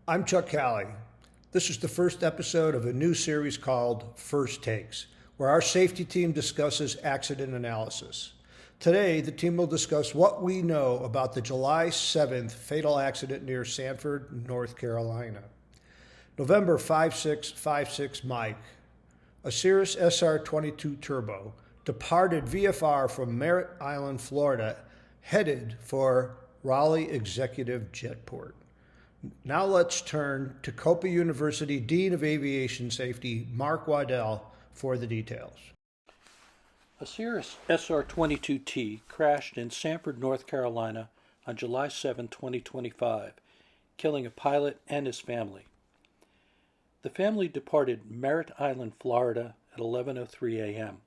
I'm Chuck Calley. This is the first episode of a new series called First Takes, where our safety team discusses accident analysis. Today, the team will discuss what we know about the July 7th fatal accident near Sanford, North Carolina. November 5656 Mike, a Cirrus SR22 Turbo, departed VFR from Merritt Island, Florida, headed for Raleigh Executive Jetport. Now let's turn to COPA University Dean of Aviation Safety, Mark Waddell, for the details. A Cirrus SR22T crashed in Sanford, North Carolina on July 7, 2025, killing a pilot and his family. The family departed Merritt Island, Florida at 11:03 a.m.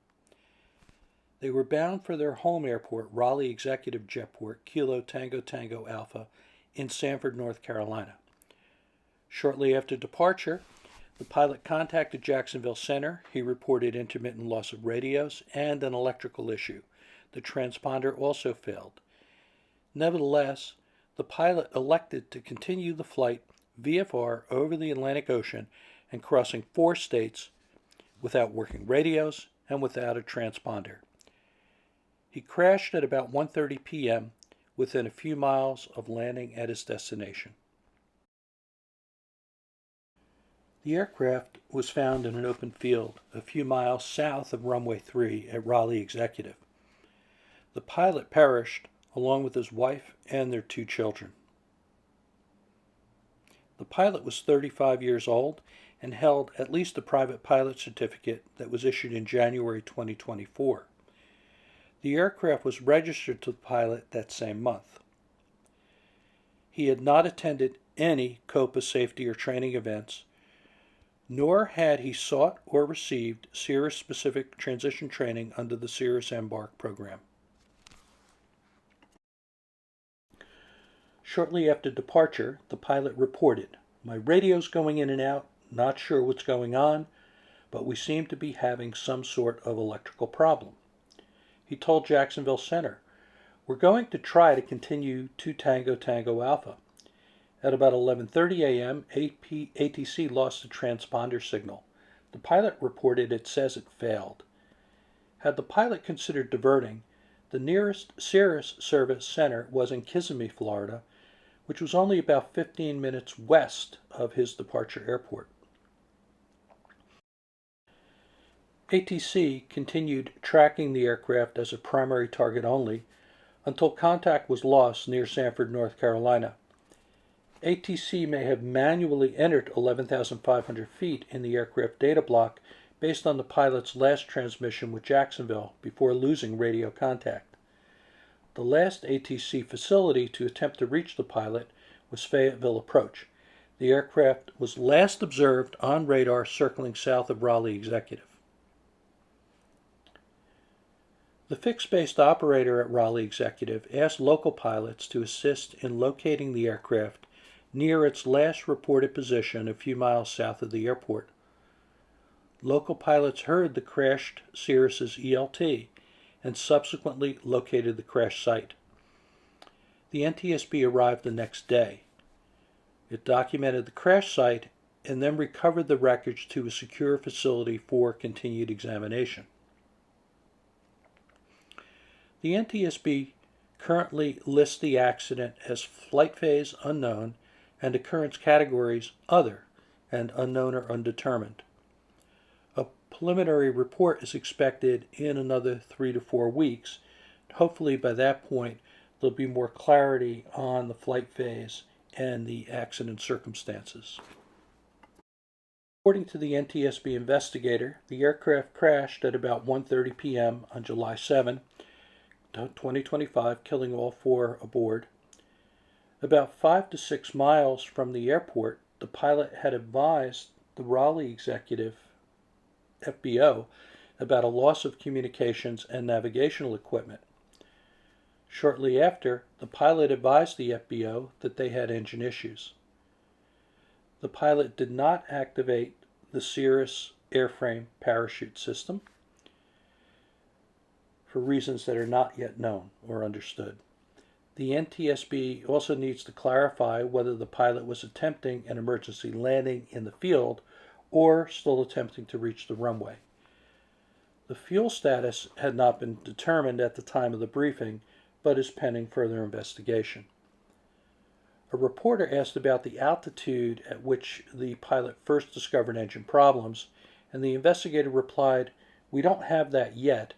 They were bound for their home airport, Raleigh Executive Jetport, Kilo Tango Tango Alpha, in Sanford, North Carolina. Shortly after departure, the pilot contacted Jacksonville Center. He reported intermittent loss of radios and an electrical issue. The transponder also failed. Nevertheless, the pilot elected to continue the flight VFR over the Atlantic Ocean and crossing 4 states without working radios and without a transponder. He crashed at about 1:30 p.m. within a few miles of landing at his destination. The aircraft was found in an open field a few miles south of runway 3 at Raleigh Executive. The pilot perished along with his wife and their 2 children. The pilot was 35 years old and held at least a private pilot certificate that was issued in January 2024. The aircraft was registered to the pilot that same month. He had not attended any COPA safety or training events, nor had he sought or received Cirrus-specific transition training under the Cirrus Embark program. Shortly after departure, the pilot reported, "My radio's going in and out, not sure what's going on, but we seem to be having some sort of electrical problem." He told Jacksonville Center, "We're going to try to continue to Tango Tango Alpha." At about 11:30 a.m., ATC lost the transponder signal. The pilot reported it says it failed. Had the pilot considered diverting, the nearest Cirrus service center was in Kissimmee, Florida, which was only about 15 minutes west of his departure airport. ATC continued tracking the aircraft as a primary target only until contact was lost near Sanford, North Carolina. ATC may have manually entered 11,500 feet in the aircraft data block based on the pilot's last transmission with Jacksonville before losing radio contact. The last ATC facility to attempt to reach the pilot was Fayetteville Approach. The aircraft was last observed on radar circling south of Raleigh Executive. The fixed-based operator at Raleigh Executive asked local pilots to assist in locating the aircraft near its last reported position a few miles south of the airport. Local pilots heard the crashed Cirrus's ELT and subsequently located the crash site. The NTSB arrived the next day. It documented the crash site and then recovered the wreckage to a secure facility for continued examination. The NTSB currently lists the accident as flight phase unknown and occurrence categories other and unknown or undetermined. A preliminary report is expected in another 3 to 4 weeks. Hopefully by that point there'll be more clarity on the flight phase and the accident circumstances. According to the NTSB investigator, the aircraft crashed at about 1:30 p.m. on July 7, 2025, killing all 4 aboard. About 5 to 6 miles from the airport, the pilot had advised the Raleigh Executive FBO about a loss of communications and navigational equipment. Shortly after, the pilot advised the FBO that they had engine issues. The pilot did not activate the Cirrus airframe parachute system for reasons that are not yet known or understood. The NTSB also needs to clarify whether the pilot was attempting an emergency landing in the field or still attempting to reach the runway. The fuel status had not been determined at the time of the briefing, but is pending further investigation. A reporter asked about the altitude at which the pilot first discovered engine problems, and the investigator replied, "We don't have that yet,"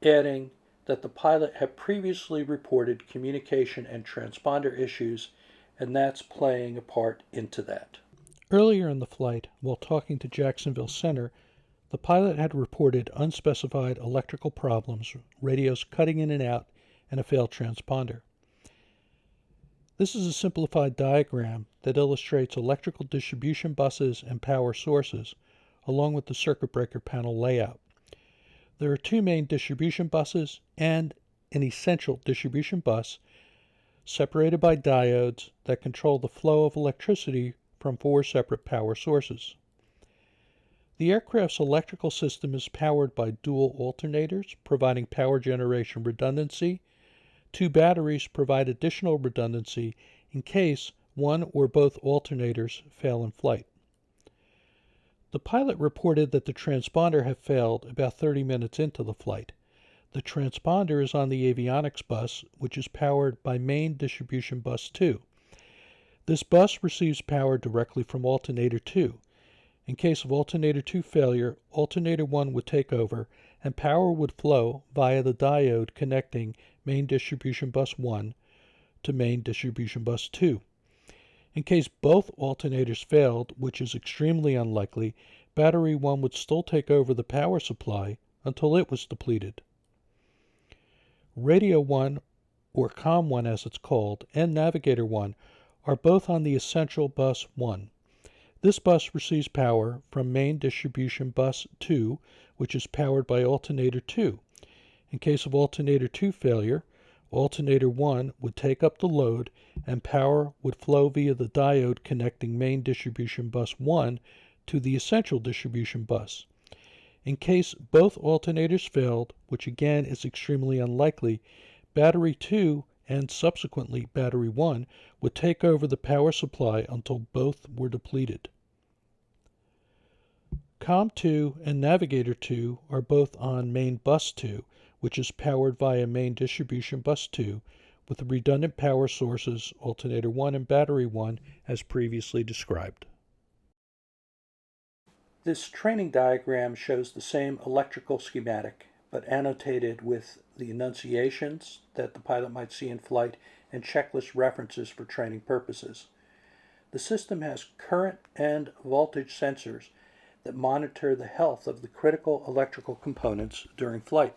adding that the pilot had previously reported communication and transponder issues, and that's playing a part into that. Earlier in the flight, while talking to Jacksonville Center, the pilot had reported unspecified electrical problems, radios cutting in and out, and a failed transponder. This is a simplified diagram that illustrates electrical distribution buses and power sources, along with the circuit breaker panel layout. There are two main distribution buses and an essential distribution bus separated by diodes that control the flow of electricity from four separate power sources. The aircraft's electrical system is powered by dual alternators, providing power generation redundancy. Two batteries provide additional redundancy in case one or both alternators fail in flight. The pilot reported that the transponder had failed about 30 minutes into the flight. The transponder is on the avionics bus, which is powered by main distribution bus 2. This bus receives power directly from alternator 2. In case of alternator 2 failure, alternator 1 would take over and power would flow via the diode connecting main distribution bus 1 to main distribution bus 2. In case both alternators failed, which is extremely unlikely, battery 1 would still take over the power supply until it was depleted. Radio 1, or COM 1 as it's called, and Navigator 1 are both on the essential bus 1. This bus receives power from main distribution bus 2, which is powered by alternator 2. In case of alternator 2 failure, alternator 1 would take up the load and power would flow via the diode connecting main distribution bus 1 to the essential distribution bus. In case both alternators failed, which again is extremely unlikely, battery 2 and subsequently battery 1 would take over the power supply until both were depleted. COM 2 and Navigator 2 are both on main bus 2, which is powered via main distribution bus 2 with redundant power sources, alternator 1 and battery 1, as previously described. This training diagram shows the same electrical schematic, but annotated with the enunciations that the pilot might see in flight and checklist references for training purposes. The system has current and voltage sensors that monitor the health of the critical electrical components during flight.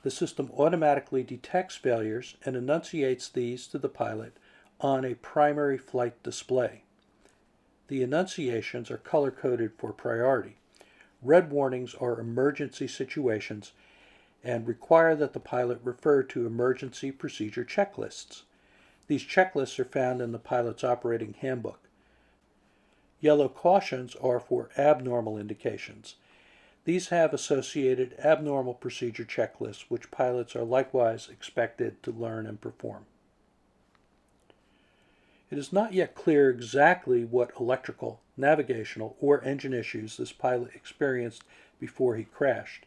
The system automatically detects failures and enunciates these to the pilot on a primary flight display. The enunciations are color-coded for priority. Red warnings are emergency situations and require that the pilot refer to emergency procedure checklists. These checklists are found in the pilot's operating handbook. Yellow cautions are for abnormal indications. These have associated abnormal procedure checklists, which pilots are likewise expected to learn and perform. It is not yet clear exactly what electrical, navigational, or engine issues this pilot experienced before he crashed.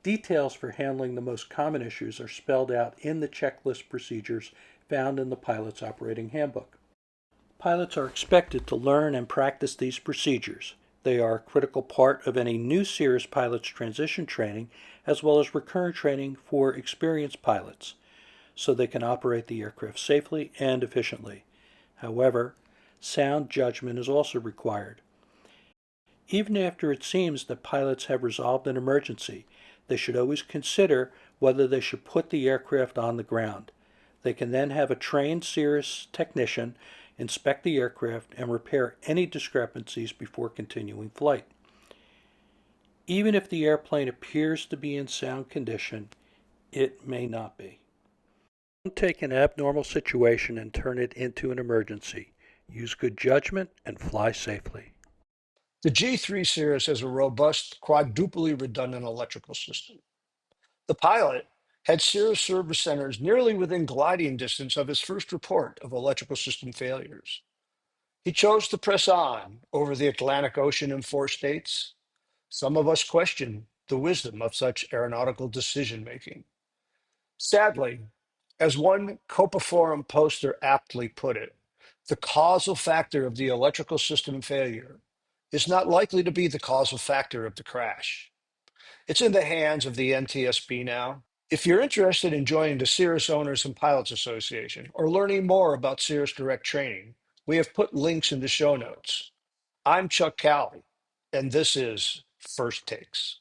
Details for handling the most common issues are spelled out in the checklist procedures found in the pilot's operating handbook. Pilots are expected to learn and practice these procedures. They are a critical part of any new Cirrus pilot's transition training, as well as recurrent training for experienced pilots, so they can operate the aircraft safely and efficiently. However, sound judgment is also required. Even after it seems that pilots have resolved an emergency, they should always consider whether they should put the aircraft on the ground. They can then have a trained Cirrus technician inspect the aircraft and repair any discrepancies before continuing flight. Even if the airplane appears to be in sound condition, it may not be. Don't take an abnormal situation and turn it into an emergency. Use good judgment and fly safely. The G3 Cirrus has a robust, quadruply redundant electrical system. The pilot had Cirrus service centers nearly within gliding distance of his first report of electrical system failures. He chose to press on over the Atlantic Ocean in 4 states. Some of us question the wisdom of such aeronautical decision making. Sadly, as one COPA forum poster aptly put it, the causal factor of the electrical system failure is not likely to be the causal factor of the crash. It's in the hands of the NTSB now. If you're interested in joining the Cirrus Owners and Pilots Association or learning more about Cirrus Direct Training, we have put links in the show notes. I'm Chuck Cowley, and this is First Takes.